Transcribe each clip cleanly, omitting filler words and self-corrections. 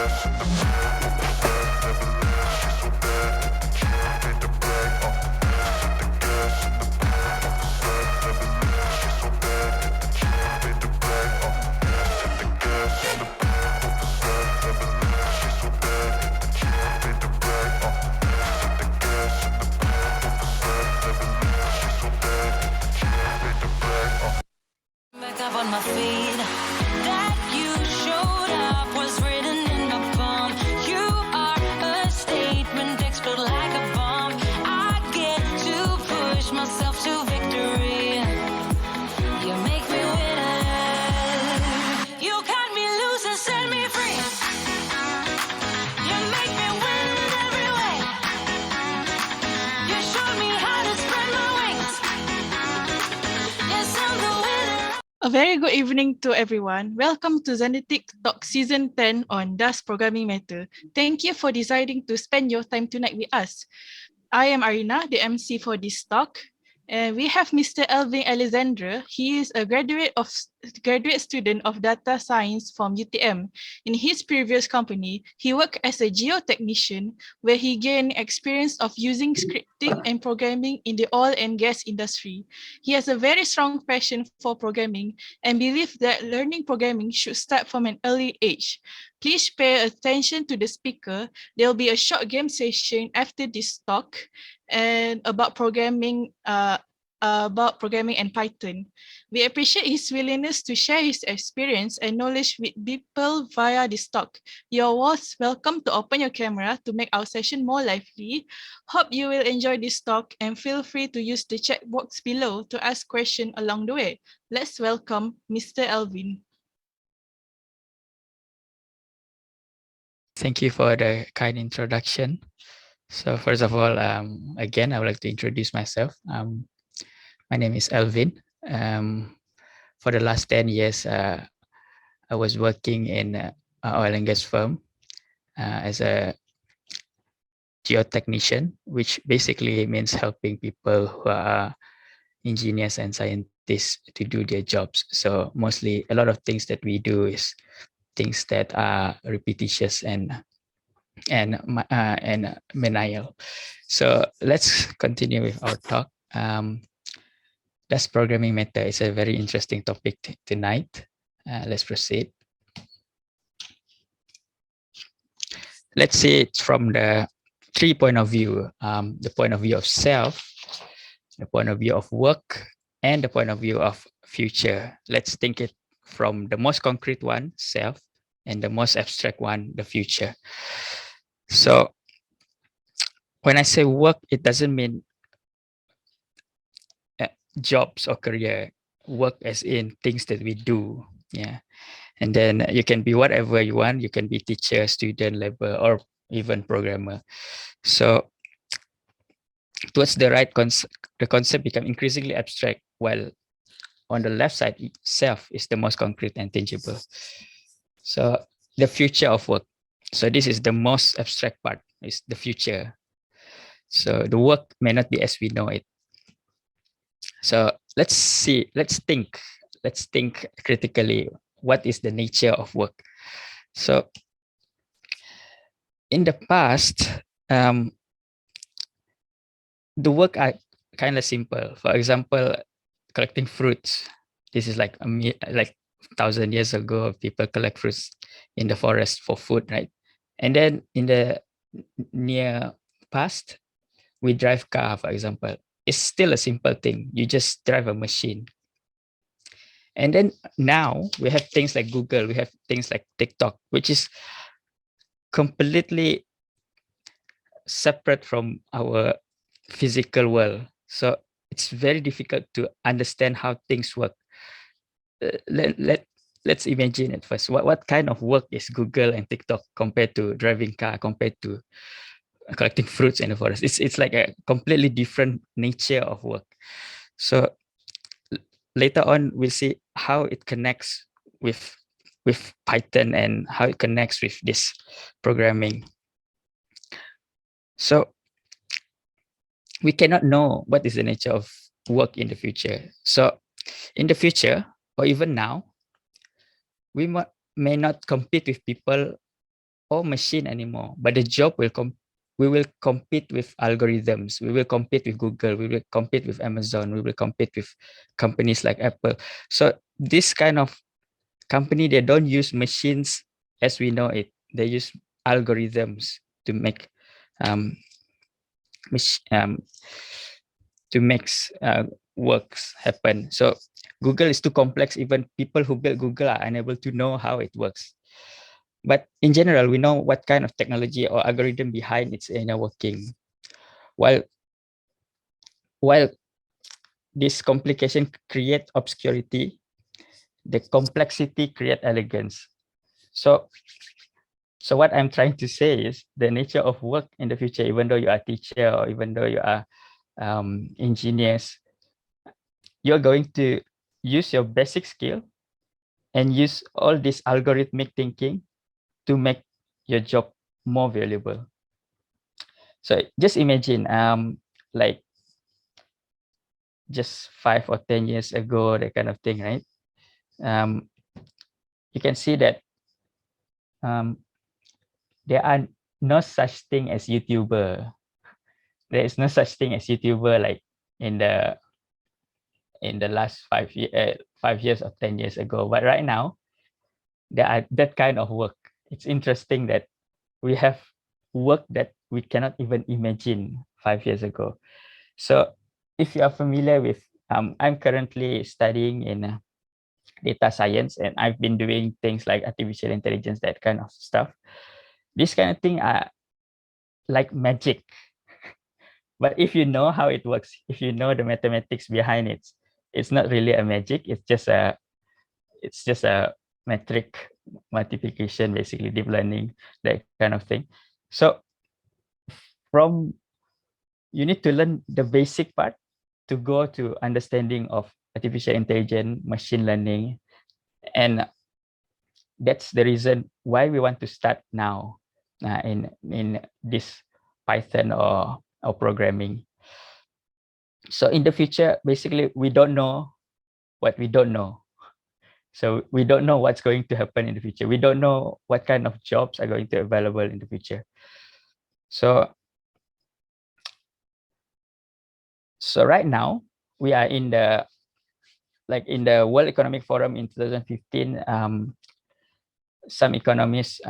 Back up on my feet. That you showed up was written in my palm. You are a statement, explode like a bomb. I get to push myself to victory. You make me winner. You cut me loose and set me free. You make me win in every way. You showed me how to spread my wings. Yes, I'm the winner. A very good evening to everyone. Welcome to Zenitiq Talk Season 10 on Does Programming Matter? Thank you for deciding to spend your time tonight with us. I am Arina, the MC for this talk. And we have Mr. Alvin Alexendar. He is a graduate student of data science from UTM. In his previous company, he worked as a Geo-Technician, where he gained experience of using scripting and programming in the oil and gas industry. He has a very strong passion for programming and believes that learning programming should start from an early age. Please pay attention to the speaker. There will be a short game session after this talk and about programming and Python. We appreciate his willingness to share his experience and knowledge with people via this talk. You're most welcome to open your camera to make our session more lively. Hope you will enjoy this talk and feel free to use the chat box below to ask questions along the way. Let's welcome Mr. Alvin. Thank you for the kind introduction. So first of all, again, I would like to introduce myself. My name is Alvin. For the last 10 years, I was working in an oil and gas firm as a Geo-Technician, which basically means helping people who are engineers and scientists to do their jobs. So mostly a lot of things that we do is things that are repetitious and menial. So let's continue with our talk. Does programming matter? It's a very interesting topic tonight. Let's proceed. Let's see it from the three point of view: the point of view of self, the point of view of work, and the point of view of future. Let's think it from the most concrete one, self, and the most abstract one, the future. So when I say work, it doesn't mean jobs or career. Work as in things that we do. Yeah. And then you can be whatever you want. You can be teacher, student, laborer, or even programmer. So towards the right, the concept become increasingly abstract, while on the left side, self is the most concrete and tangible. So the future of work. So this is the most abstract part, is the future. So the work may not be as we know it. So let's think critically. What is the nature of work? So in the past, the work are kind of simple. For example, collecting fruits. This is like 1,000 years ago, people collect fruits in the forest for food, right? And then in the near past, we drive car, for example. It's still a simple thing. You just drive a machine. And then now we have things like Google, we have things like TikTok, which is completely separate from our physical world. So it's very difficult to understand how things work. Let's imagine it first. What kind of work is Google and TikTok compared to driving car, compared to collecting fruits in the forest? It's like a completely different nature of work. So later on, we'll see how it connects with Python and how it connects with this programming. So we cannot know what is the nature of work in the future. So in the future, or even now, we may not compete with people or machine anymore, but the job will we will compete with algorithms. We will compete with Google. We will compete with Amazon. We will compete with companies like Apple. So this kind of company, they don't use machines as we know it. They use algorithms to make um, um, to make works happen. So Google is too complex. Even people who build Google are unable to know how it works. But in general, we know what kind of technology or algorithm behind its inner working. While while this complication create obscurity, the complexity create elegance. So so what I'm trying to say is the nature of work in the future, even though you are a teacher or even though you are engineers, you're going to use your basic skill and use all this algorithmic thinking to make your job more valuable. So just imagine like just 5 or 10 years ago, that kind of thing, right? Um, you can see that um, there are no such thing as YouTuber. There is no such thing as YouTuber like in the last 5 years or 10 years ago. But right now, there are that kind of work. It's interesting that we have work that we cannot even imagine 5 years ago. So if you are familiar with, I'm currently studying in data science, and I've been doing things like artificial intelligence, that kind of stuff. This kind of thing are like magic. But if you know how it works, if you know the mathematics behind it, it's not really a magic. It's just a metric multiplication, basically deep learning, that kind of thing. So from you need to learn the basic part to go to understanding of artificial intelligence, machine learning, and that's the reason why we want to start now in this Python or programming. So in the future, basically, we don't know what we don't know. So we don't know what's going to happen in the future. We don't know what kind of jobs are going to be available in the future. So right now we are in the World Economic Forum in 2015. Some economists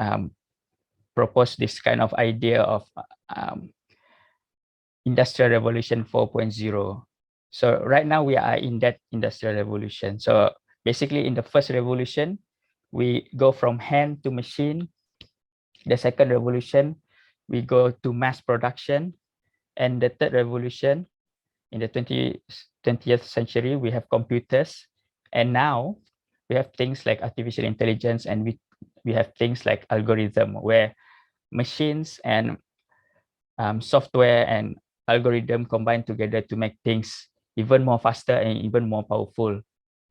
proposed this kind of idea of Industrial Revolution 4.0. So right now we are in that Industrial Revolution. So basically in the first revolution, we go from hand to machine. The second revolution, we go to mass production. And the third revolution, in the 20th century, we have computers. And now we have things like artificial intelligence, and we have things like algorithm, where machines and software and algorithm combine together to make things even more faster and even more powerful.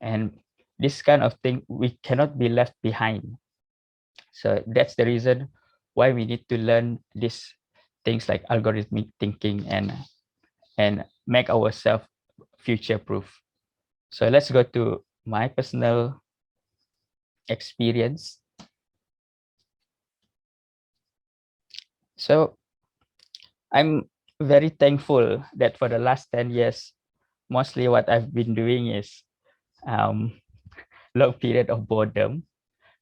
And this kind of thing, we cannot be left behind. So that's the reason why we need to learn these things like algorithmic thinking and make ourselves future proof. So let's go to my personal experience. So I'm very thankful that for the last 10 years, mostly what I've been doing is long period of boredom,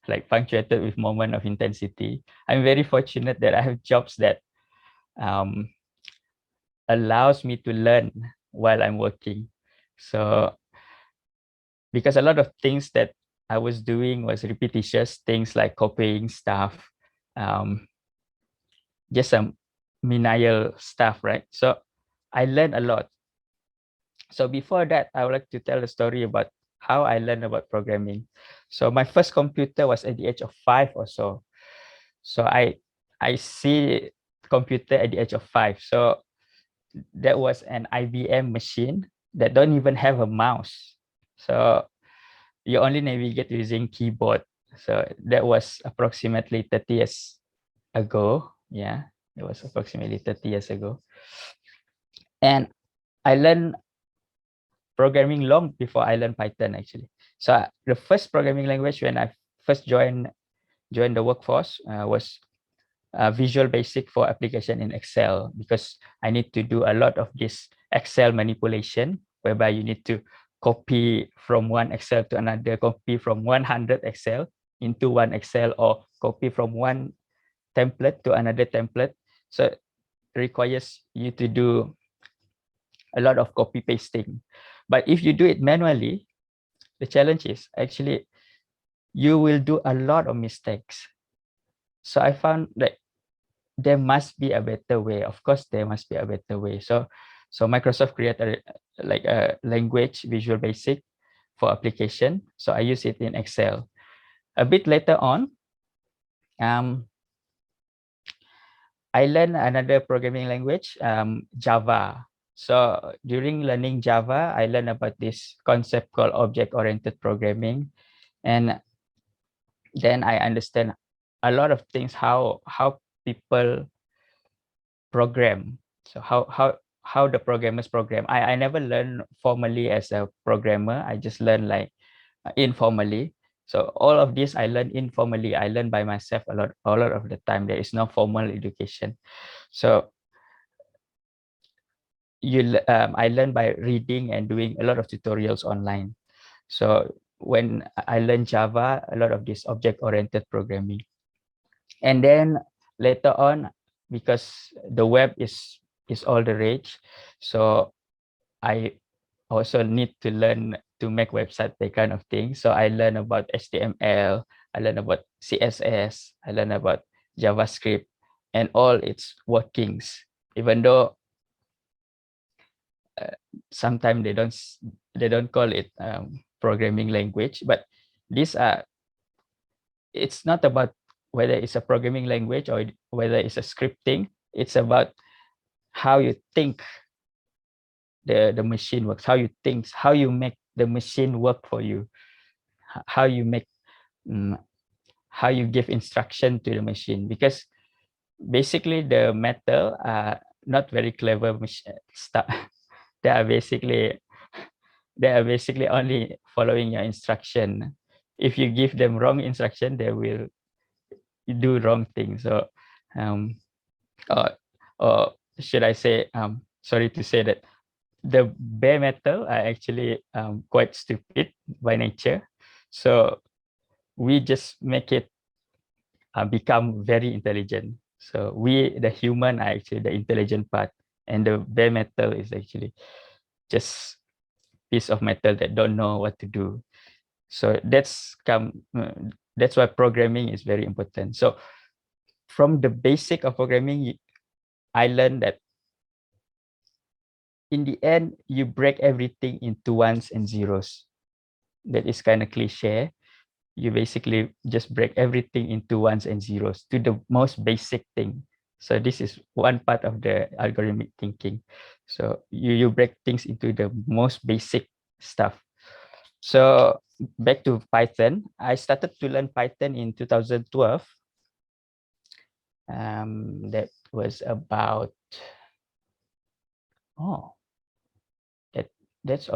like punctuated with moment of intensity. I'm very fortunate that I have jobs that allows me to learn while I'm working. So because a lot of things that I was doing was repetitious, things like copying stuff, just some menial stuff, right? So I learned a lot. So before that, I would like to tell a story about how I learned about programming. So my first computer was at the age of 5 or so. So I see computer at the age of 5. So that was an IBM machine that don't even have a mouse. So you only navigate using keyboard. So that was approximately 30 years ago. Yeah, it was approximately 30 years ago. And I learned programming long before I learned Python, actually. So the first programming language when I first joined the workforce was Visual Basic for application in Excel, because I need to do a lot of this Excel manipulation, whereby you need to copy from one Excel to another, copy from 100 Excel into one Excel, or copy from one template to another template. So it requires you to do a lot of copy pasting. But if you do it manually, the challenge is actually you will do a lot of mistakes. So I found that there must be a better way. Of course, there must be a better way. So Microsoft created like a language Visual Basic for application. So I use it in Excel. A bit later on, I learned another programming language, Java. So during learning Java, I learned about this concept called object-oriented programming, and then I understand a lot of things, how people program. So how the programmers program. I never learned formally as a programmer. I just learned like informally. So all of this I learned informally. I learned by myself a lot of the time. There is no formal education. So I learned by reading and doing a lot of tutorials online. So when I learned Java, a lot of this object-oriented programming. And then later on, because the web is all the rage, so I also need to learn to make website, that kind of thing. So I learn about HTML, I learn about CSS, I learn about JavaScript and all its workings. Even though sometimes they don't call it programming language, but these are, it's not about whether it's a programming language or whether it's a scripting. It's about how you think the machine works, how you think, how you make the machine work for you, how you make how you give instruction to the machine. Because basically the metal are not very clever stuff. they are basically only following your instruction. If you give them wrong instruction, they will do wrong things. So or should I say, sorry to say that the bare metal are actually quite stupid by nature. So we just make it become very intelligent. So we, the human, are actually the intelligent part, and the bare metal is actually just piece of metal that don't know what to do. So that's why programming is very important. So from the basic of programming, I learned that in the end, you break everything into ones and zeros. That is kind of cliche. You basically just break everything into ones and zeros to the most basic thing. So this is one part of the algorithmic thinking. So you break things into the most basic stuff. So back to Python, I started to learn Python in 2012. That was about, that's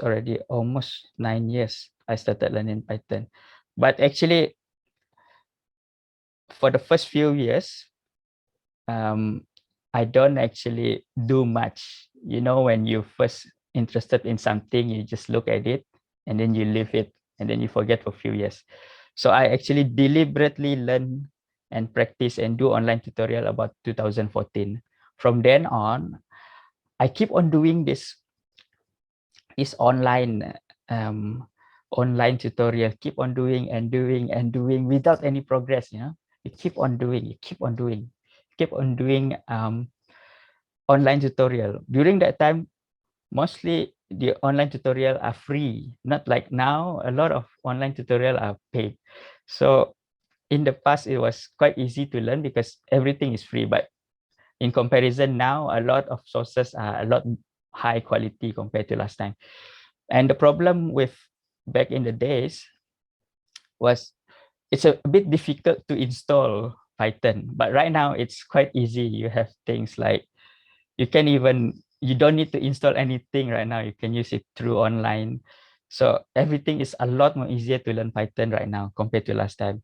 already almost 9 years I started learning Python. But actually, for the first few years, I don't actually do much. You know, when you first interested in something, you just look at it and then you leave it and then you forget for a few years. So I actually deliberately learn and practice and do online tutorial about 2014. From then on, I keep on doing this online tutorial, keep on doing and doing and doing without any progress. You keep on doing online tutorial. During that time, mostly the online tutorial are free, not like now. A lot of online tutorial are paid. So in the past, it was quite easy to learn because everything is free. But in comparison now, a lot of sources are a lot high quality compared to last time. And the problem with back in the days was it's a bit difficult to install Python, but right now it's quite easy. You have things like you don't need to install anything right now. You can use it through online. So everything is a lot more easier to learn Python right now compared to last time.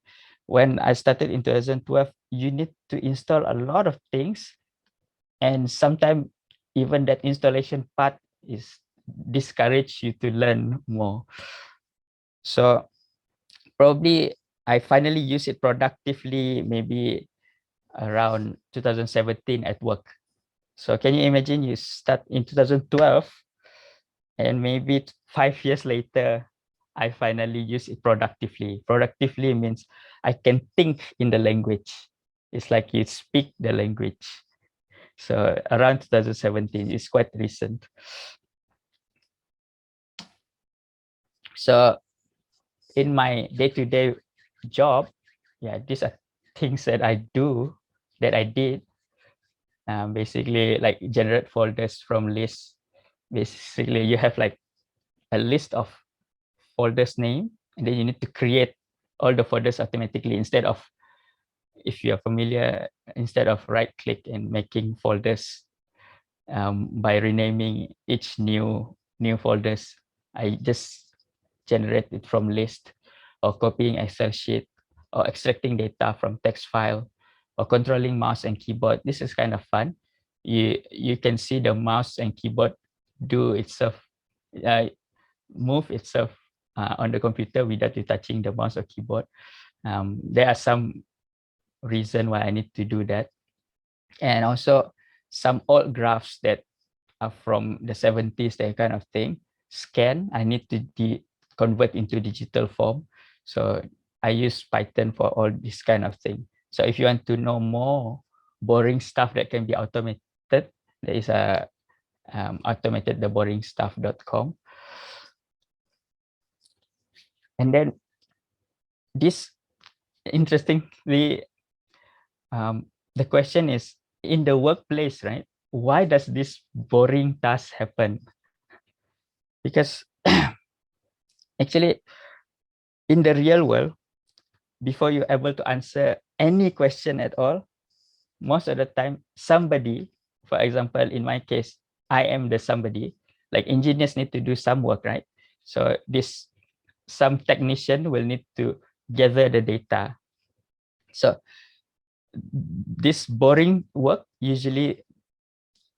when I started in 2012, you need to install a lot of things, and sometimes even that installation part is discourage you to learn more. So probably I finally use it productively maybe around 2017 at work. So can you imagine you start in 2012 and maybe 5 years later, I finally use it productively. Productively means I can think in the language. It's like you speak the language. So around 2017, it's quite recent. So in my day-to-day job, yeah, these are things that I do, that I did. Basically, like generate folders from lists. Basically, you have like a list of folders name, and then you need to create all the folders automatically instead of, if you're familiar, instead of right click and making folders by renaming each new folders, I just generate it from list, or copying Excel sheet, or extracting data from text file, or controlling mouse and keyboard. This is kind of fun. You can see the mouse and keyboard do itself, move itself on the computer without you touching the mouse or keyboard. There are some reason why I need to do that. And also some old graphs that are from the 70s, that kind of thing, scan, I need to convert into digital form. So I use Python for all this kind of thing. So if you want to know more boring stuff that can be automated, there is a automatedtheboringstuff.com. And then this, interestingly, the question is, in the workplace, right? Why does this boring task happen? Because actually, in the real world, before you're able to answer any question at all, most of the time, somebody, for example, in my case, I am the somebody, like engineers need to do some work, right? So some technician will need to gather the data. So this boring work usually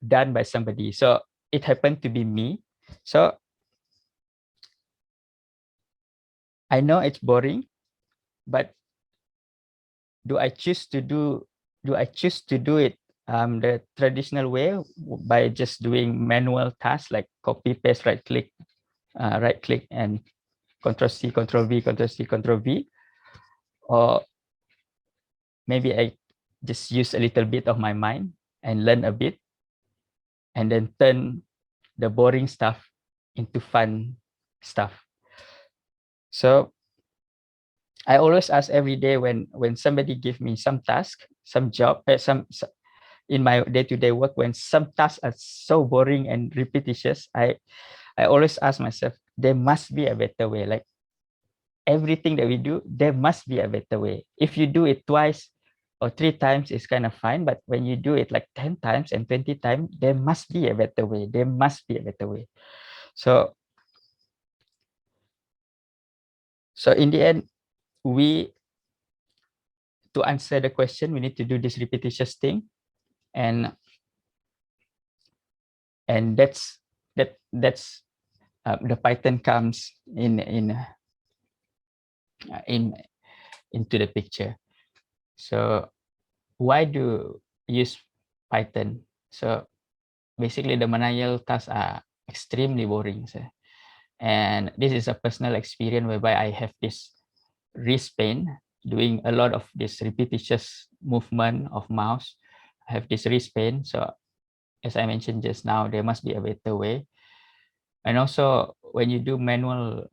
done by somebody. So it happened to be me. So I know it's boring, but do I choose to do it the traditional way, by just doing manual tasks like copy paste, right click and control C, control V, control C, control V, or maybe I just use a little bit of my mind and learn a bit, and then turn the boring stuff into fun stuff. So I always ask every day, when somebody give me some task, some job, in my day-to-day work, when some tasks are so boring and repetitious, I always ask myself, there must be a better way. Like everything that we do, there must be a better way. If you do it twice or 3 times, it's kind of fine. But when you do it like 10 times and 20 times, there must be a better way. There must be a better way. So in the end, to answer the question, we need to do this repetitious thing. And that's the Python comes into the picture. So why do use Python? So basically, the manual tasks are extremely boring. So, and this is a personal experience whereby I have this wrist pain doing a lot of this repetitious movement of mouse. I have this wrist pain. So as I mentioned just now, there must be a better way. And also, when you do manual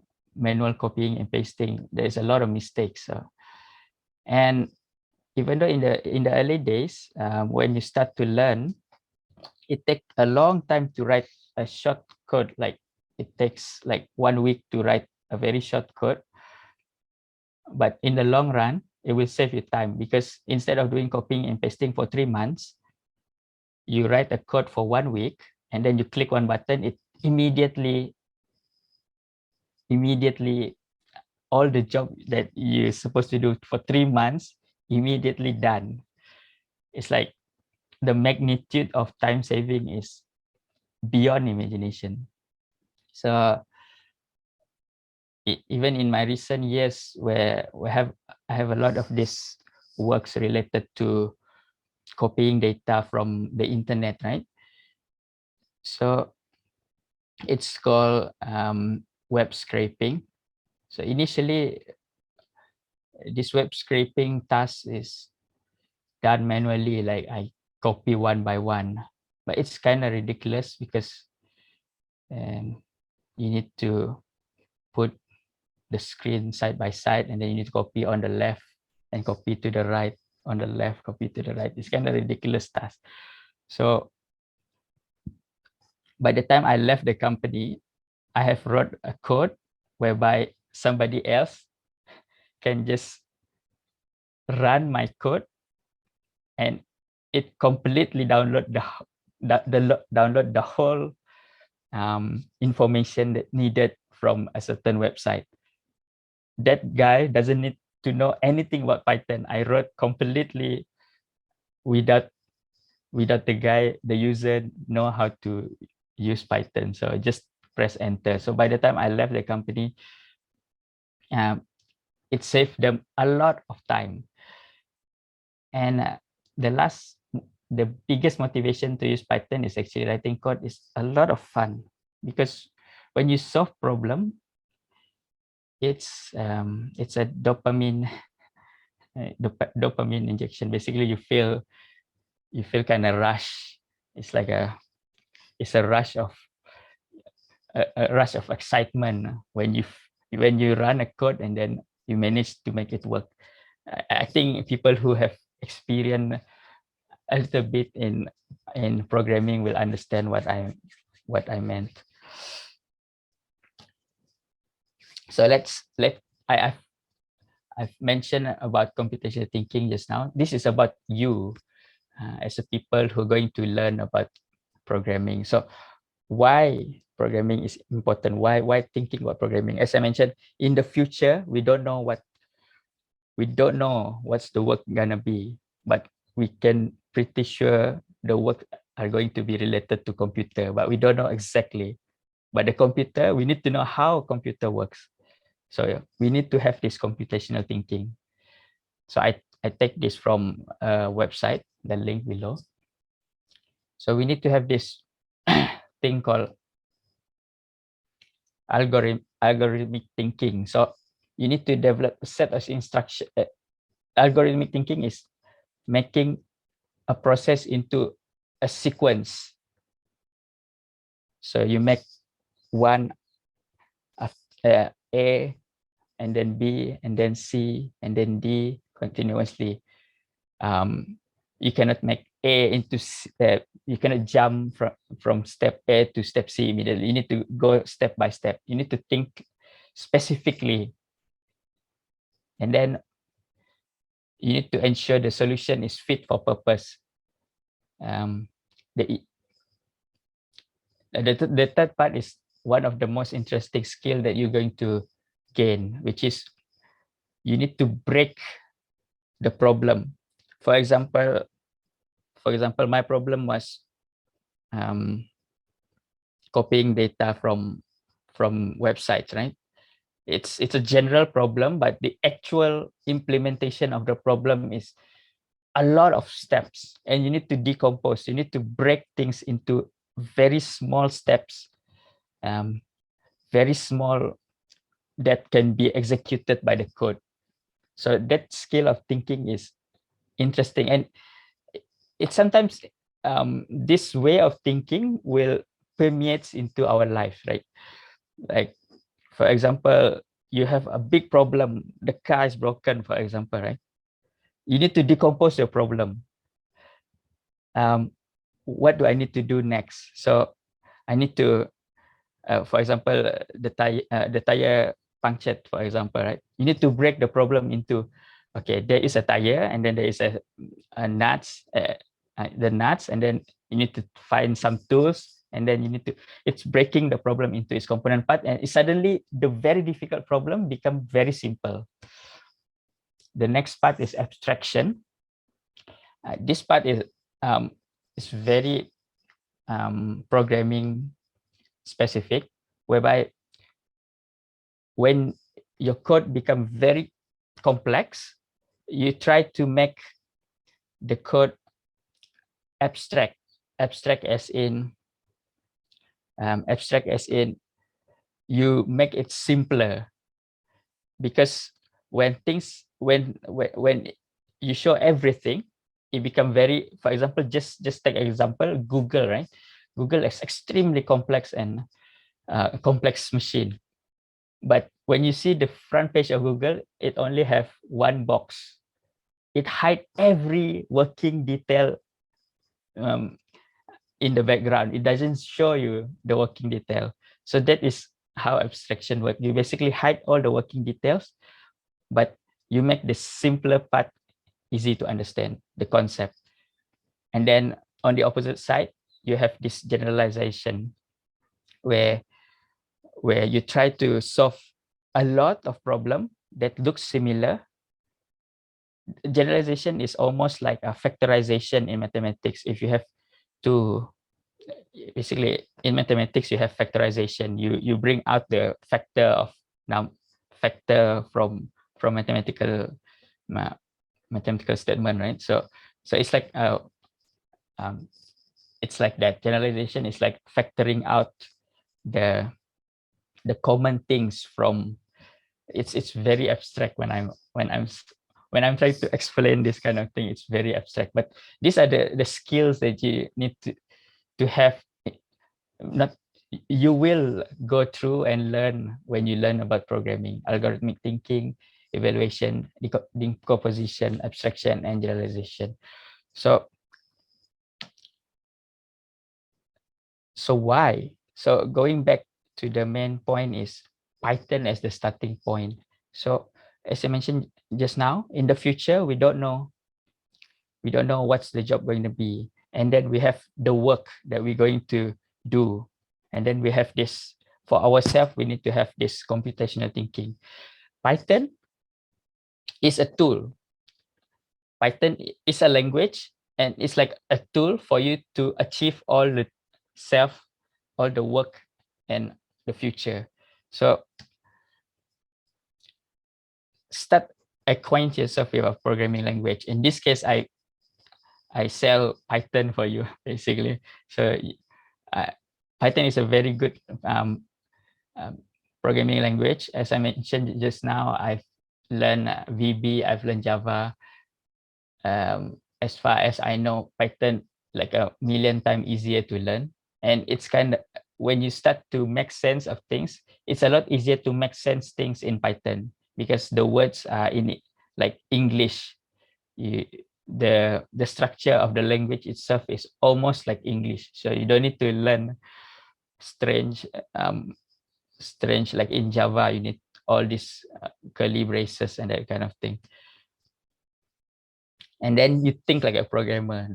copying and pasting, there is a lot of mistakes. So, and even though in the early days, when you start to learn, it takes a long time to write a short code. Like it takes like 1 week to write a very short code. But in the long run, it will save you time, because instead of doing copying and pasting for 3 months, you write a code for 1 week, and then you click one button, it immediately all the job that you're supposed to do for 3 months immediately done. It's like the magnitude of time saving is beyond imagination. So even in my recent years where I have a lot of these works related to copying data from the internet, right? So it's called web scraping. So initially, this web scraping task is done manually, like I copy one by one, but it's kind of ridiculous because you need to put the screen side by side, and then you need to copy on the left and copy to the right, on the left, copy to the right. It's kind of ridiculous task. So by the time I left the company, I have wrote a code whereby somebody else can just run my code and it completely download download the whole information that needed from a certain website. That guy doesn't need to know anything about Python. I wrote completely without the user know how to use Python. So just press enter. So by the time I left the company, it saved them a lot of time. And the biggest motivation to use Python is actually writing code is a lot of fun, because when you solve problem, it's a dopamine dopamine injection. Basically, you feel kind of rush. It's like a rush of a rush of excitement when you run a code and then you manage to make it work. I think people who have experienced a little bit in programming will understand what I meant. So I've mentioned about computational thinking just now. This is about you as a people who are going to learn about programming. So why programming is important? Why thinking about programming? As I mentioned, in the future, we don't know what's the work gonna be, but we can pretty sure the work are going to be related to computer, but we don't know exactly. But the computer, we need to know how computer works. So we need to have this computational thinking. So I take this from a website, the link below. So we need to have this thing called algorithmic thinking. So you need to develop a set of instruction. Algorithmic thinking is making a process into a sequence. So you make one A and then B and then C and then D continuously. You cannot make A into you cannot jump from step A to step C immediately. You need to go step by step. You need to think specifically, and then you need to ensure the solution is fit for purpose. The third part is one of the most interesting skill that you're going to gain, which is you need to break the problem. For example, my problem was copying data from websites, right? It's a general problem, but the actual implementation of the problem is a lot of steps, and you need to decompose. You need to break things into very small steps, very small, that can be executed by the code. So that skill of thinking is interesting, and it sometimes this way of thinking will permeates into our life, right? Like, for example, you have a big problem, the car is broken, for example, right? You need to decompose your problem. What do I need to do next? So I need to, for example, the tire punctured, for example, right? You need to break the problem into, okay, there is a tire, and then there is a nuts, the nuts, and then you need to find some tools and then you need to, it's breaking the problem into its component part, and suddenly the very difficult problem become very simple. The next part is abstraction. This part is very programming specific, whereby when your code become very complex, you try to make the code abstract. Abstract as in you make it simpler, because when you show everything, it become very, for example, just take example Google, right? Google is extremely complex and complex machine, but when you see the front page of Google, it only have one box. It hide every working detail in the background. It doesn't show you the working detail. So that is how abstraction works. You basically hide all the working details, but you make the simpler part easy to understand, the concept. And then on the opposite side, you have this generalization, where you try to solve a lot of problem that looks similar. Generalization is almost like a factorization in mathematics. If you have to, basically in mathematics, you have factorization. You bring out the factor of factor from mathematical statement, right? So it's like it's like that. Generalization is like factoring out the common things from, it's very abstract when I'm trying to explain this kind of thing. It's very abstract, but these are the skills that you need to have. Not, you will go through and learn when you learn about programming: algorithmic thinking, evaluation, decomposition, abstraction, and generalization. So why? So going back to the main point is Python as the starting point. So as I mentioned just now, in the future, we don't know what's the job going to be. And then we have the work that we're going to do. And then we have this, for ourselves, we need to have this computational thinking. Python is a tool. Python is a language, and it's like a tool for you to achieve all the work and the future. So start acquaint yourself with a programming language. In this case, I sell Python for you, basically. So Python is a very good programming language. As I mentioned just now, I've learned VB, I've learned Java. As far as I know, Python like a million times easier to learn. And it's kind of, when you start to make sense of things, it's a lot easier to make sense things in Python, because the words are in like English. The structure of the language itself is almost like English, so you don't need to learn strange like in Java. You need all these curly braces and that kind of thing. And then you think like a programmer,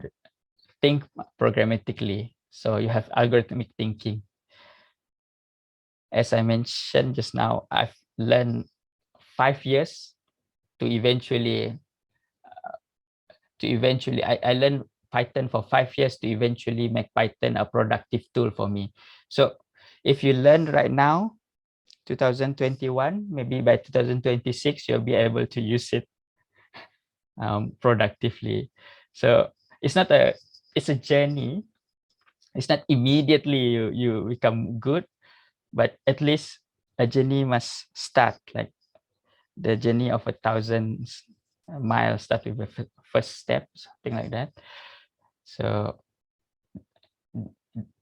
think programmatically. So you have algorithmic thinking. As I mentioned just now, I've learned 5 years to eventually I learned Python for 5 years to eventually make Python a productive tool for me. So if you learn right now, 2021, maybe by 2026, you'll be able to use it productively. So it's a journey. It's not immediately you become good, but at least a journey must start. Like the journey of 1,000 miles start with the first step, something like that. So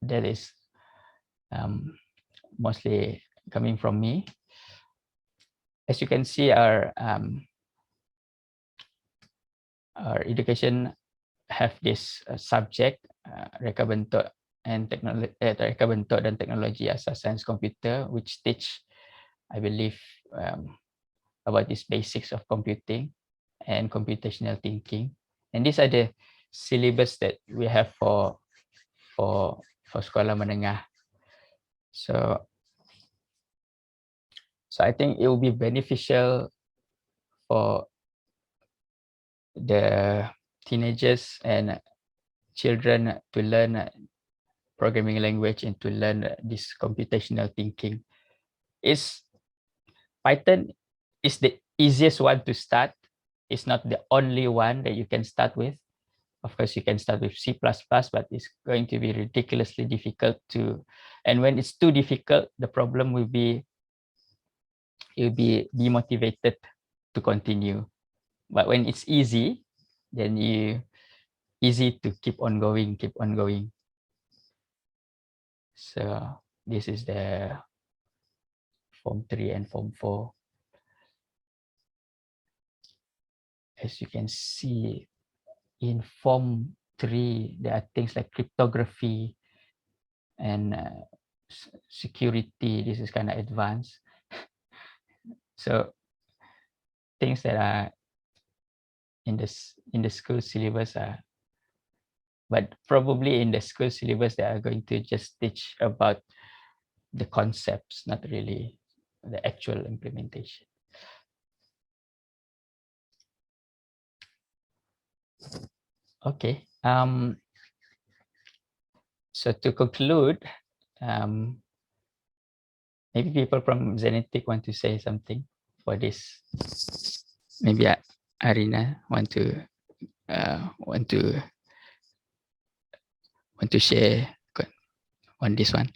that is mostly coming from me. As you can see, our education have this subject, reka bentuk and reka bentuk dan teknologi asas sains komputer, which teach, I believe, about these basics of computing and computational thinking. And these are the syllabus that we have for for sekolah menengah. So I think it will be beneficial for the teenagers and children to learn programming language and to learn this computational thinking. Python is the easiest one to start. It's not the only one that you can start with. Of course, you can start with C++, but it's going to be ridiculously difficult to, and when it's too difficult, the problem will be, you'll be demotivated to continue. But when it's easy, then easy to keep on going. So this is the Form 3 and Form 4. As you can see, in Form 3, there are things like cryptography and security. This is kind of advanced. So things that are in the school syllabus are, but probably in the school syllabus they are going to just teach about the concepts, not really the actual implementation. Okay. So to conclude, maybe people from Zenitiq want to say something for this. Maybe Arina want to share on this one.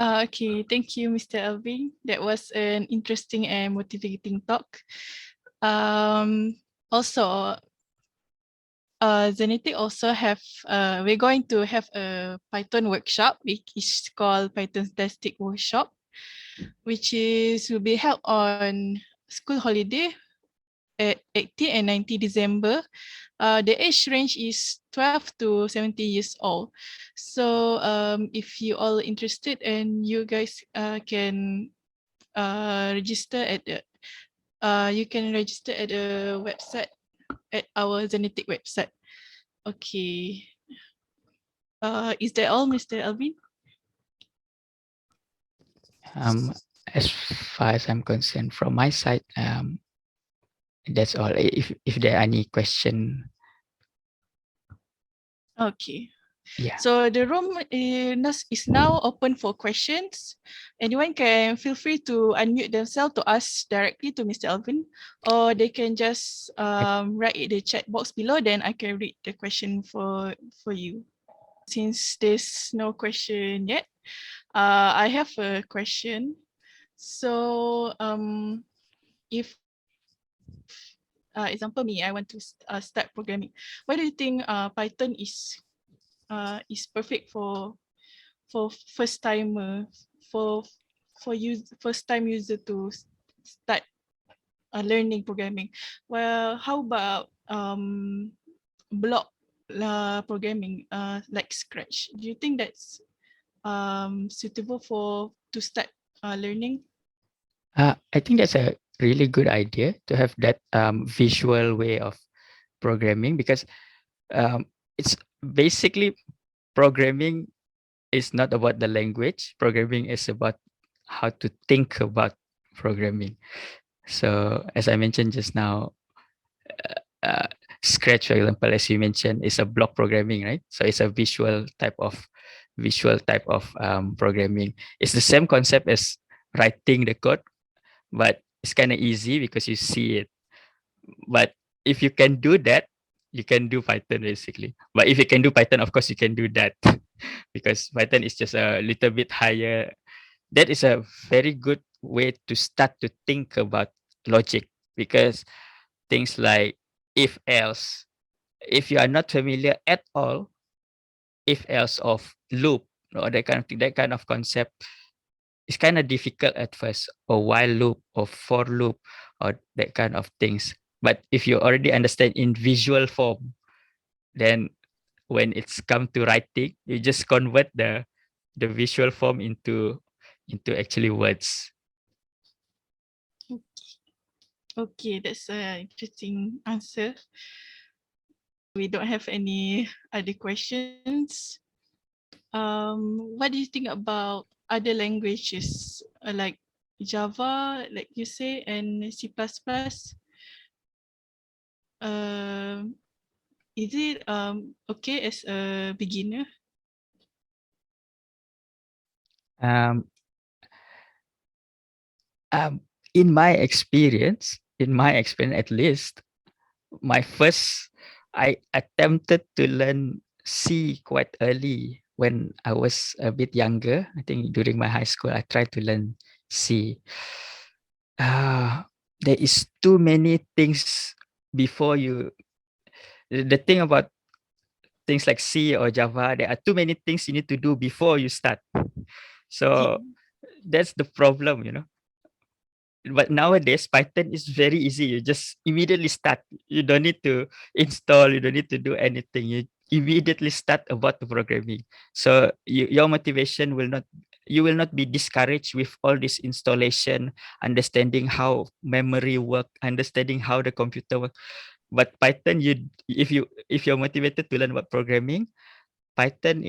Okay, thank you, Mr. Alvin. That was an interesting and motivating talk. Also, Zenitiq also have, we're going to have a Python workshop, which is called Python Tastic Workshop, which will be held on school holiday at 18 and 19 December. The age range is 12 to 17 years old. So if you all interested and you guys can register at the, you can register at the website, at our Zenitiq website. Okay. Is that all, Mr. Alvin? As far as I'm concerned, from my side, that's all. If there are any question. Okay. Yeah. So the room is now open for questions. Anyone can feel free to unmute themselves to ask directly to Mr. Alvin, or they can just write in the chat box below, then I can read the question for you. Since there's no question yet, I have a question. So if example me, I want to start programming. Why do you think Python is perfect for first timer, for first time user to start learning programming? Well, how about block programming like Scratch? Do you think that's suitable to start learning? I think that's a really good idea to have that visual way of programming, because it's basically, programming is not about the language. Programming is about how to think about programming. So as I mentioned just now, Scratch, for example, as you mentioned, is a block programming, right? So it's a visual type of programming. It's the same concept as writing the code, but it's kind of easy because you see it. But if you can do that, you can do Python basically. But if you can do Python, of course you can do that because Python is just a little bit higher. That is a very good way to start to think about logic, because things like if else, if you are not familiar at all, if else of loop or that kind of thing, that kind of concept, it's kind of difficult at first, or while loop or for loop or that kind of things. But if you already understand in visual form, then when it's come to writing, you just convert the visual form into actually words. Okay, that's an interesting answer. We don't have any other questions. What do you think about other languages like Java, like you say, and C++? Um, is it okay as a beginner? Um, um, in my experience at least, my first, I attempted to learn C quite early when I was a bit younger. I think during my high school, I tried to learn C. There is too many things before you. The thing about things like C or Java, there are too many things you need to do before you start. So that's the problem. But nowadays Python is very easy. You just immediately start. You don't need to install, you don't need to do anything. You immediately start about the programming. So your motivation you will not be discouraged with all this installation, understanding how memory work, understanding how the computer work. But Python, if you're motivated to learn about programming, Python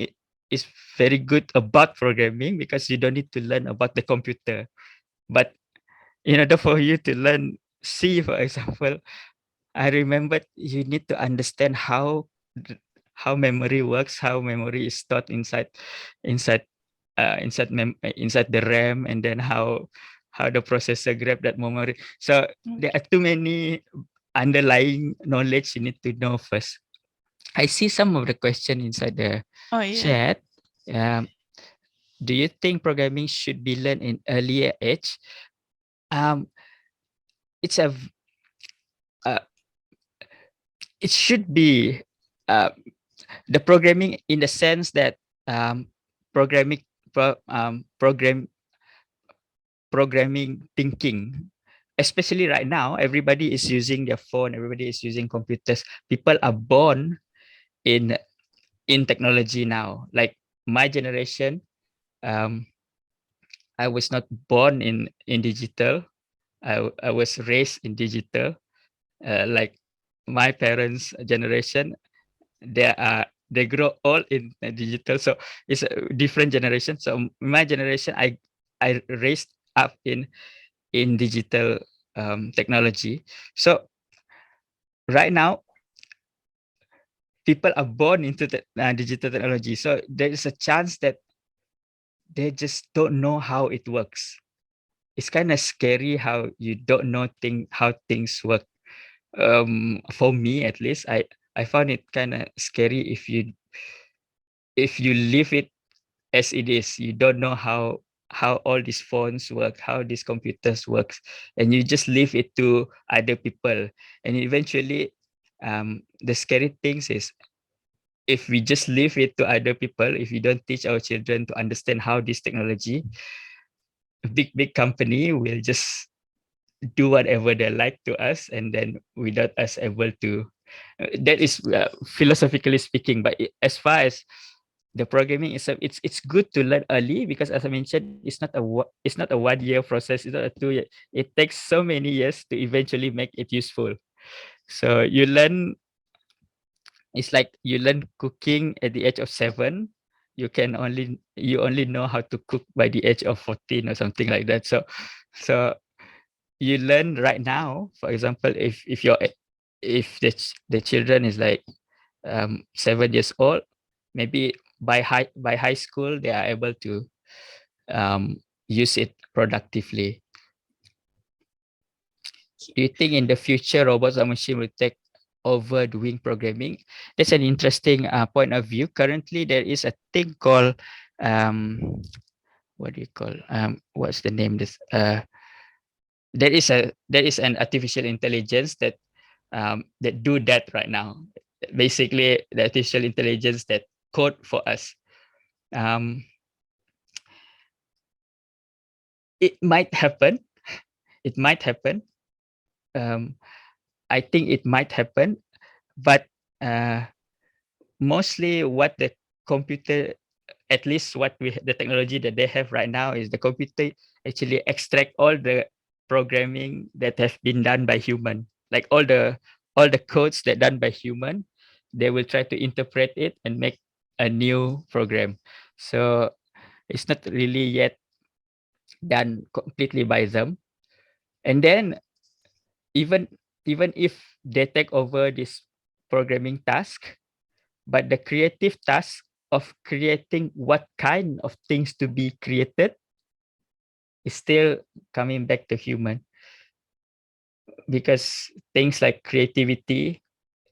is very good about programming because you don't need to learn about the computer. But in order for you to learn C, for example, I remember you need to understand how memory works, how memory is stored inside inside the RAM, and then how the processor grab that memory. So there are too many underlying knowledge you need to know first. I see some of the question inside the Oh yeah. chat. Um, do you think programming should be learned in earlier age? Um, it's a uh, it should be uh, the programming in the sense that um, programming pro, programming thinking, especially right now, everybody is using their phone, everybody is using computers. People are born in technology now. Like my generation, um, I was not born in digital. I was raised in digital. Like my parents' generation, they grow all in digital, so it's a different generation. So my generation, I raised up in digital technology. So right now people are born into the digital technology, so there is a chance that they just don't know how it works. It's kind of scary how you don't know how things work. For me at least, I found it kind of scary if you leave it as it is. You don't know how all these phones work, how these computers works, and you just leave it to other people. And eventually, the scary things is if we just leave it to other people, if we don't teach our children to understand how this technology, a big company will just do whatever they like to us, and then without us able to. That is philosophically speaking, but as far as the programming itself, it's good to learn early because, as I mentioned, it's not a 1 year process, it's not a 2 year. It takes so many years to eventually make it useful. So it's like you learn cooking at the age of 7. You only know how to cook by the age of 14 or something like that. So you learn right now. For example, if the children is like 7 years old, maybe by high school they are able to use it productively. Do you think in the future robots or machine will take over doing programming? That's an interesting point of view. Currently, there is a thing called what do you call what's the name? There is an artificial intelligence that do that right now. Basically, the artificial intelligence that code for us. Um, it might happen. It might happen. Um, I think it might happen, but uh, mostly what the computer, at least the technology that they have right now, is the computer actually extract all the programming that have been done by human, like all the codes that done by human. They will try to interpret it and make a new program. So it's not really yet done completely by them. And then even even if they take over this programming task, but the creative task of creating what kind of things to be created is still coming back to human, because things like creativity,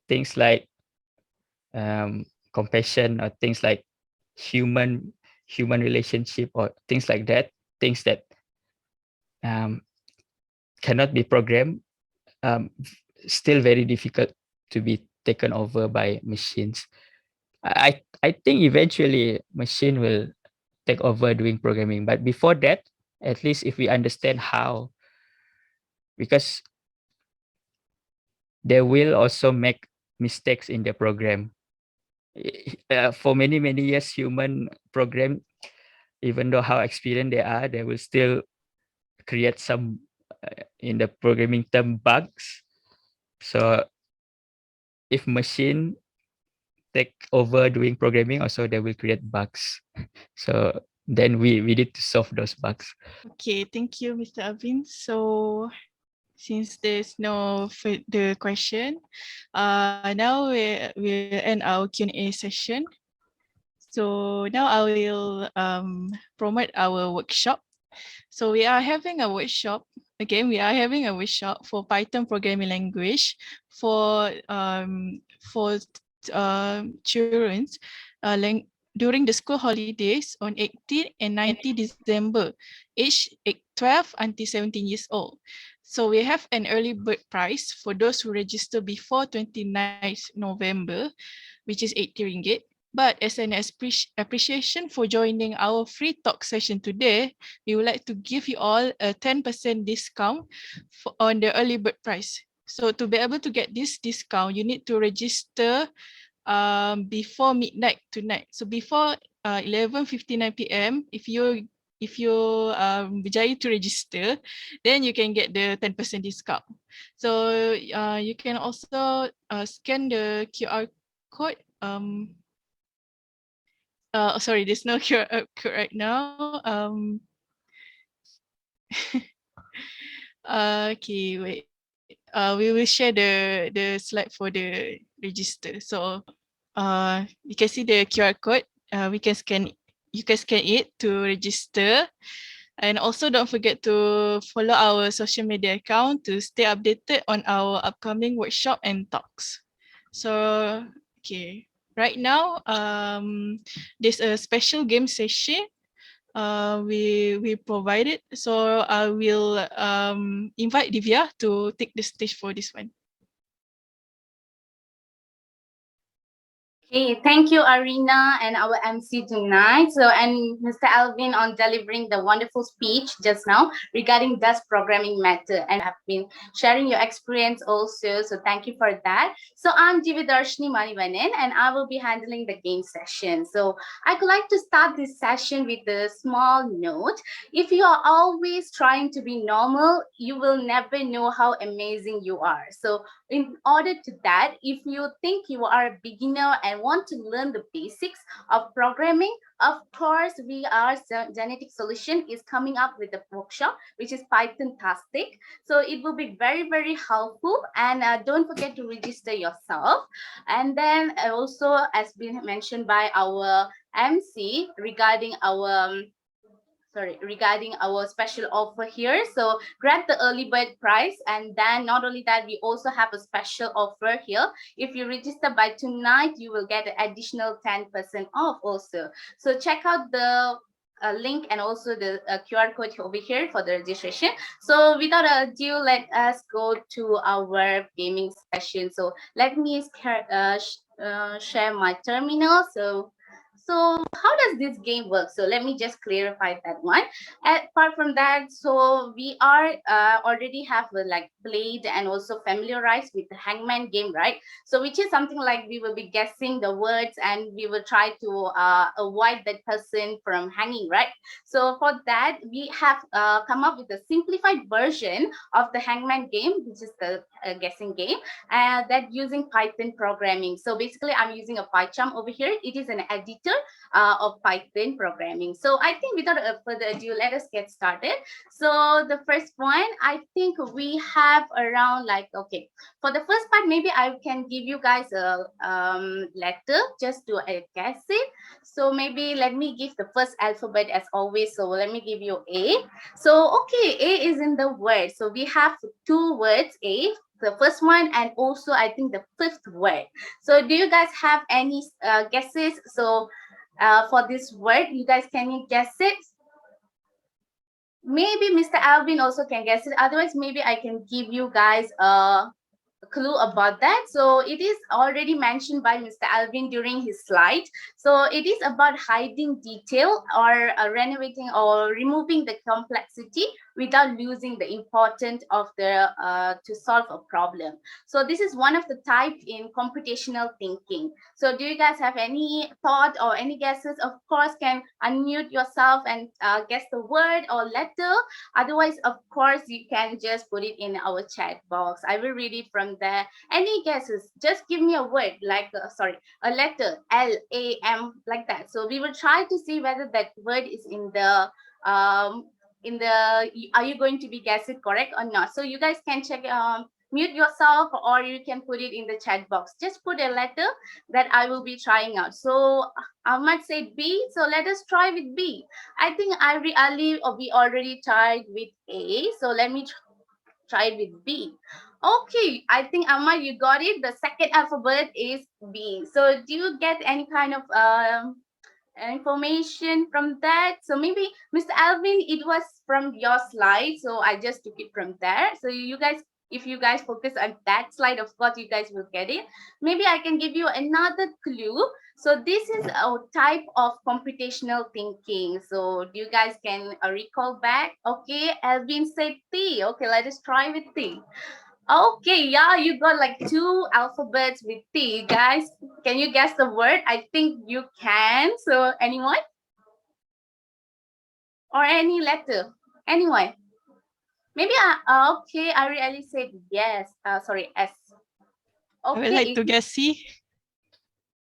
things like compassion, or things like human human relationship, or things like that, things that um, cannot be programmed, um, still very difficult to be taken over by machines. I think eventually machine will take over doing programming, but before that, at least if we understand how, because they will also make mistakes in the program. For many years, human program, even though how experienced they will still create some in the programming term bugs. So if machine take over doing programming, also they will create bugs. So then we need to solve those bugs. Okay, thank you, Mr. Alvin. So since there's no further question, now we'll end our Q&A session. So now I will promote our workshop. So we are having a workshop. Again, we are having a workshop for Python programming language for during the school holidays on 18 and 19 December, age 12 until 17 years old. So we have an early bird price for those who register before 29th November, which is 80 ringgit. But as an appreciation for joining our free talk session today, we would like to give you all a 10% discount on the early bird price. So to be able to get this discount, you need to register before midnight tonight. So before 11:59 p.m., if you berjaya to register, then you can get the 10% discount. So you can also scan the QR code. Sorry, there's no QR code right now. Okay, wait. We will share the slide for the register. So you can see the QR code. We can scan. You can scan it to register, and also don't forget to follow our social media account to stay updated on our upcoming workshop and talks. So okay, right now there's a special game session we provided. So I will invite Divya to take the stage for this one. Okay, thank you, Arina, and our MC tonight. So, and Mr. Alvin on delivering the wonderful speech just now regarding Dust programming method, and have been sharing your experience also. So, thank you for that. So, I'm Dividarshini Manivanan, and I will be handling the game session. So, I would like to start this session with a small note. If you are always trying to be normal, you will never know how amazing you are. So, in order to that, if you think you are a beginner and want to learn the basics of programming, of course, Zenitiq Solution is coming up with a workshop, which is Python-tastic. So it will be very helpful, and don't forget to register yourself. And then also, as been mentioned by our MC regarding our special offer here. So grab the early bird price, and then not only that, we also have a special offer here. If you register by tonight, you will get an additional 10% off also. So check out the link and also the QR code over here for the registration. So without ado, let us go to our gaming session. So let me share my terminal. So how does this game work? So let me just clarify that one. Apart from that, so we are already have played and also familiarized with the hangman game, right? So which is something like we will be guessing the words and we will try to avoid that person from hanging, right? So for that, we have come up with a simplified version of the hangman game, which is the guessing game, that using Python programming. So basically, I'm using a PyCharm over here. It is an editor nature of Python programming. So I think without further ado, let us get started. So the first one, I think we have around like, okay, for the first part, maybe I can give you guys a letter just to guess it. So maybe let me give the first alphabet as always. So let me give you A. So, okay, A is in the word. So we have two words, A, the first one, and also I think the fifth word. So do you guys have any guesses? So for this word, you guys, can you guess it? Maybe Mr. Alvin also can guess it. Otherwise, maybe I can give you guys a clue about that. So it is already mentioned by Mr. Alvin during his slide. So it is about hiding detail or renovating or removing the complexity without losing the importance of the to solve a problem. So this is one of the type in computational thinking. So do you guys have any thought or any guesses? Of course, can unmute yourself and guess the word or letter. Otherwise, of course, you can just put it in our chat box. I will read it from there. Any guesses? Just give me a word like, a letter, L-A-M, like that. So we will try to see whether that word is are you going to be guess it correct or not? So you guys can check, mute yourself, or you can put it in the chat box. Just put a letter that I will be trying out. So Ahmad said B, so let us try with B. I think we already tried with A, so let me try it with B. Okay, I think Ahmad, you got it. The second alphabet is B. So do you get any kind of information from that? So maybe Mr. Alvin, it was from your slide, so I just took it from there. So you guys, if you guys focus on that slide, of course you guys will get it. Maybe I can give you another clue. So this is a type of computational thinking. So you guys can recall back. Okay, Alvin said T. Okay, let us try with T. Okay, yeah, you got like two alphabets with T, guys. Can you guess the word? I think you can. So anyone? Or any letter? Anyone? Maybe okay, I really said yes. Sorry, S. I would like to guess C.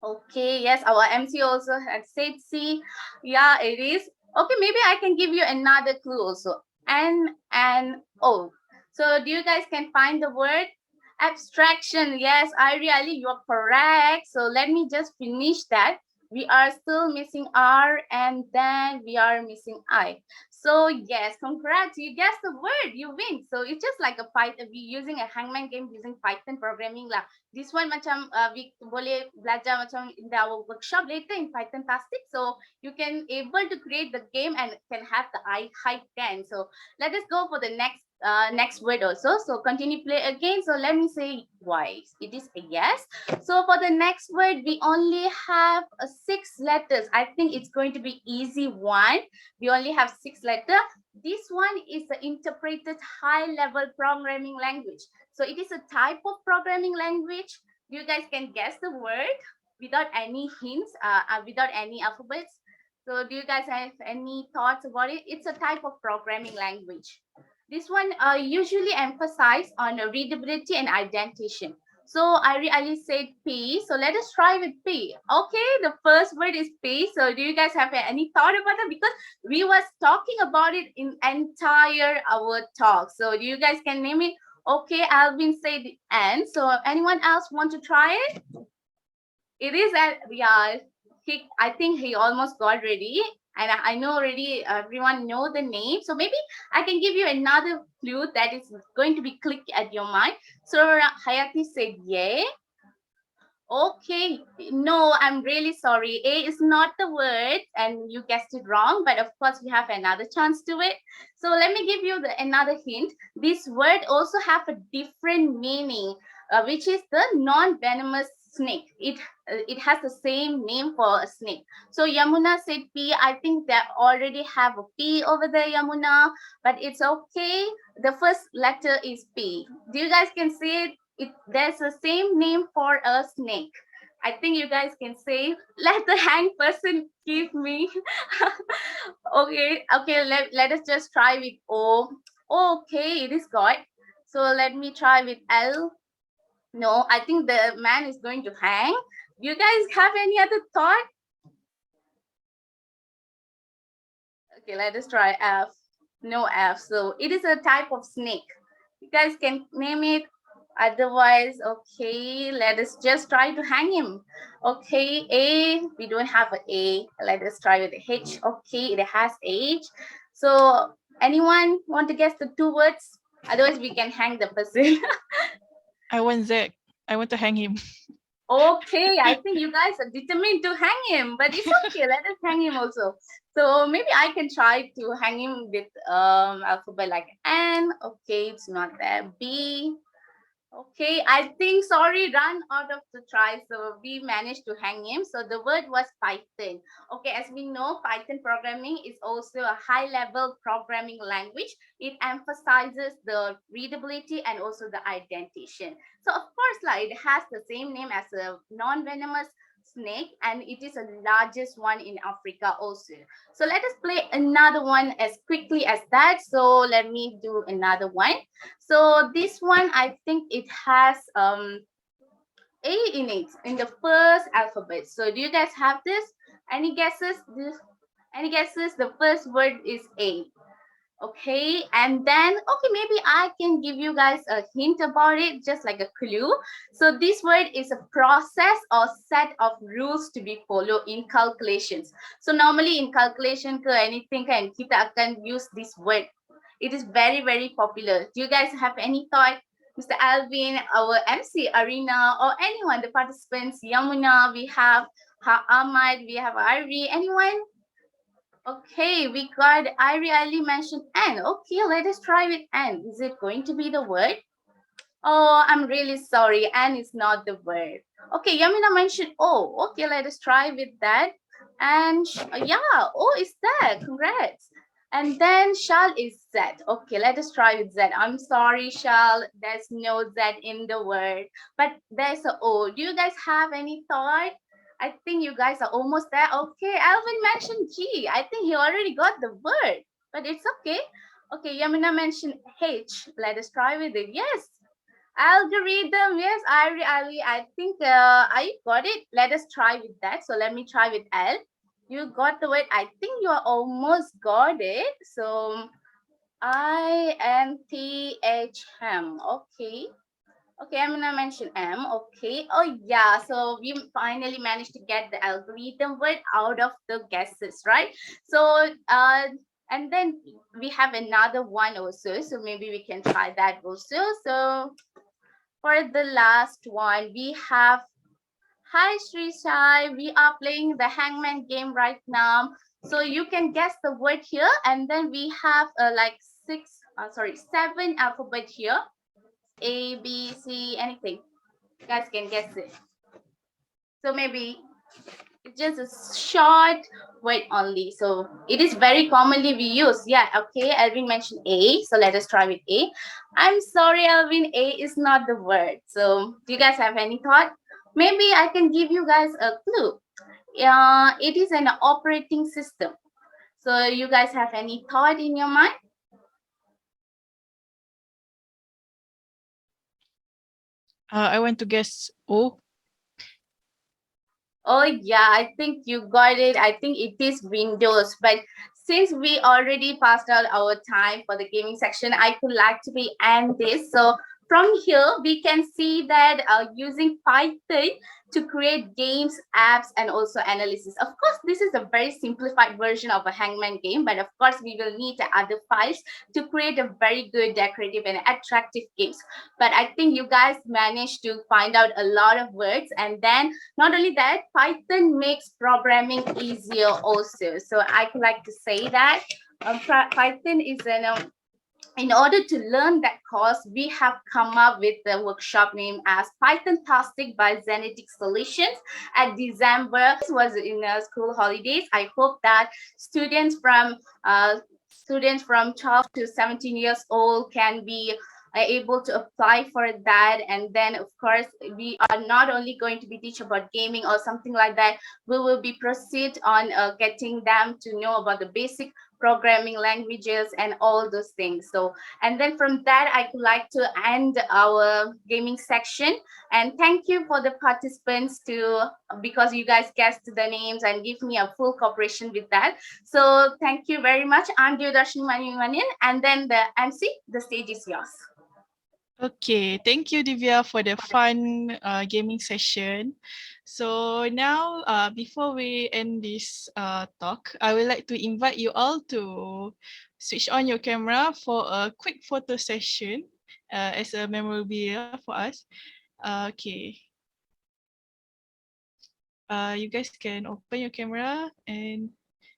Okay, yes, our MC also had said C. Yeah, it is. Okay, maybe I can give you another clue also. N and O. So do you guys can find the word? Abstraction. Yes, you're correct. So let me just finish that. We are still missing R, and then we are missing I. So yes, congrats, you guessed the word, you win. So it's just like a Python, we using a hangman game using Python programming lah. This one macam we boleh belajar macam in our workshop later in Python Tastic. So you can able to create the game and can have the high 10. So let us go for the next word also. So continue play again. So let me say why. It is a yes. So for the next word, we only have 6 letters. I think it's going to be easy one. We only have 6 letters. This one is the interpreted high-level programming language. So it is a type of programming language. You guys can guess the word without any hints, without any alphabets. So do you guys have any thoughts about it? It's a type of programming language. This one usually emphasize on readability and identification. So I said P. So let us try with P. Okay, the first word is P. So do you guys have any thought about that? Because we was talking about it in entire our talk. So do you guys can name it? Okay, Alvin said N. So anyone else want to try it? It is I think he almost got ready. And I know already everyone know the name. So maybe I can give you another clue that is going to be clicked at your mind. So Hayati said, yeah. Okay, no, I'm really sorry. A is not the word and you guessed it wrong. But of course, we have another chance to it. So let me give you another hint. This word also have a different meaning, which is the non-venomous snake. It has the same name for a snake. So Yamuna said P. I think they already have a P over there, Yamuna, but it's okay. The first letter is P. Do you guys can see it? There's the same name for a snake. I think you guys can say, let the hang person give me. okay, let us just try with O. Okay, it is God. So let me try with L. No, I think the man is going to hang. Do you guys have any other thought? Okay, let us try F. No F. So it is a type of snake. You guys can name it. Otherwise, okay, let us just try to hang him. Okay, A, we don't have an A. Let us try with H. Okay, it has H. So anyone want to guess the two words? Otherwise, we can hang the person. I want Z. I want to hang him. Okay, I think you guys are determined to hang him, but it's okay. Let us hang him also. So maybe I can try to hang him with alphabet like N. Okay, it's not there. B. Okay, I think, sorry, run out of the try. So we managed to hang him. So the word was Python. Okay, as we know, Python programming is also a high-level programming language. It emphasizes the readability and also the identification. So of course, like, it has the same name as a non-venomous snake, and it is the largest one in Africa also. So let us play another one as quickly as that. So let me do another one. So this one, I think it has A in it, in the first alphabet. So do you guys have this? Any guesses? Any guesses? The first word is A. Okay, and then, okay, maybe I can give you guys a hint about it, just like a clue. So this word is a process or set of rules to be followed in calculations. So normally in calculation ke anything kan, kita akan use this word. It is very, very popular. Do you guys have any thought? Mr. Alvin, our MC, Arina, or anyone, the participants, Yamuna, we have Ahmad, we have Ari, anyone? Okay, we got Ari mentioned N. Okay, let us try with N. Is it going to be the word? Oh, I'm really sorry. N is not the word. Okay, Yamina mentioned O. Okay, let us try with that. And yeah, O is there. Congrats. And then Shal is Z. Okay, let us try with Z. I'm sorry, Shal. There's no Z in the word, but there's a O. Do you guys have any thought? I think you guys are almost there. Okay, Alvin mentioned G. I think he already got the word, but it's okay. Okay, Yamina mentioned H. Let us try with it. Yes, algorithm. Yes, Ali, I think I got it. Let us try with that. So let me try with L. You got the word. I think you almost got it. So INTHM. Okay. Okay, I'm gonna mention M. Okay. Oh yeah. So we finally managed to get the algorithm word out of the guesses, right? So and then we have another one also. So maybe we can try that also. So for the last one, we have Hi Sri Sai. We are playing the hangman game right now. So you can guess the word here, and then we have like seven alphabet here. A, B, C, anything. You guys can guess it. So maybe it's just a short word only. So it is very commonly we use. Yeah, okay. Alvin mentioned A. So let us try with A. I'm sorry, Alvin. A is not the word. So do you guys have any thought? Maybe I can give you guys a clue. It is an operating system. So you guys have any thought in your mind? I want to guess O. Oh yeah, I think you got it. I think it is Windows, but since we already passed out our time for the gaming section, I would like to be end this. So from here, we can see that using Python to create games, apps, and also analysis. Of course, this is a very simplified version of a hangman game, but of course, we will need other files to create a very good, decorative, and attractive games. But I think you guys managed to find out a lot of words, and then not only that, Python makes programming easier also. So I would like to say that Python is an in order to learn that course, we have come up with the workshop name as Python-tastic by Zenitiq Solutions at December. This was in school holidays. I hope that students from 12 to 17 years old can be able to apply for that. And then of course we are not only going to be teach about gaming or something like that, we will be proceed on getting them to know about the basic programming languages, and all those things. So, and then from that, I would like to end our gaming section. And thank you for the participants to, because you guys guessed the names and give me a full cooperation with that. So thank you very much. I'm Deodarshini Manimanin, and then the MC, the stage is yours. Okay, thank you, Divya, for the fun gaming session. So now, before we end this talk, I would like to invite you all to switch on your camera for a quick photo session as a memorabilia for us. Okay. You guys can open your camera and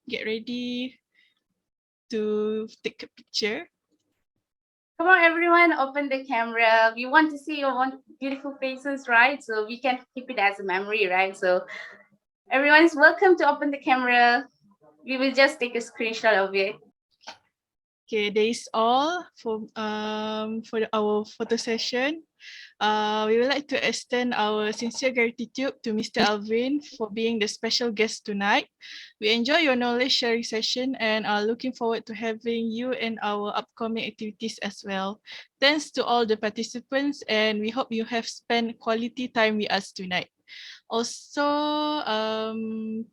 get ready to take a picture. Come on, everyone, open the camera. We want to see your beautiful faces, right? So we can keep it as a memory, right? So everyone's welcome to open the camera. We will just take a screenshot of it. Okay, that is all for our photo session. We would like to extend our sincere gratitude to Mr. Alvin for being the special guest tonight. We enjoy your knowledge sharing session and are looking forward to having you in our upcoming activities as well. Thanks to all the participants, and we hope you have spent quality time with us tonight. Also,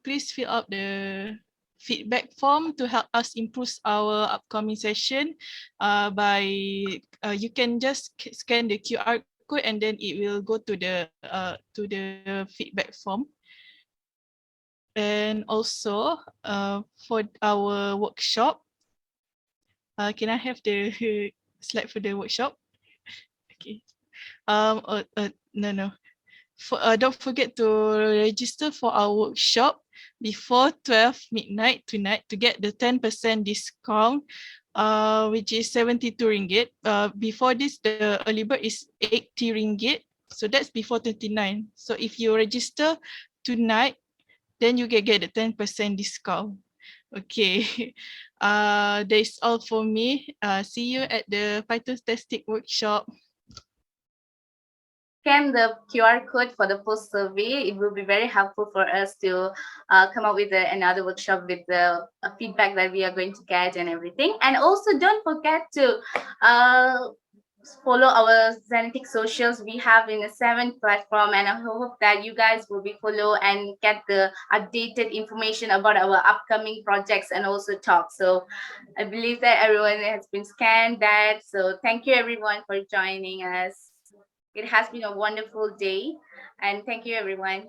please fill out the feedback form to help us improve our upcoming session. You can just scan the QR code and then it will go to the feedback form. And also for our workshop, can I have the slide for the workshop? Okay. No. Don't forget to register for our workshop before 12 midnight tonight to get the 10% discount, which is 72 ringgit. Before this, the early bird is 80 ringgit. So that's before 29. So if you register tonight, then you can get the 10% discount. Okay, that's all for me. See you at the Python Static workshop. Scan the QR code for the full survey. It will be very helpful for us to come up with another workshop with the feedback that we are going to get and everything. And also don't forget to follow our Zenitiq socials. We have in a 7 platform, and I hope that you guys will be follow and get the updated information about our upcoming projects and also talks. So I believe that everyone has been scanned that. So thank you everyone for joining us. It has been a wonderful day, and thank you everyone.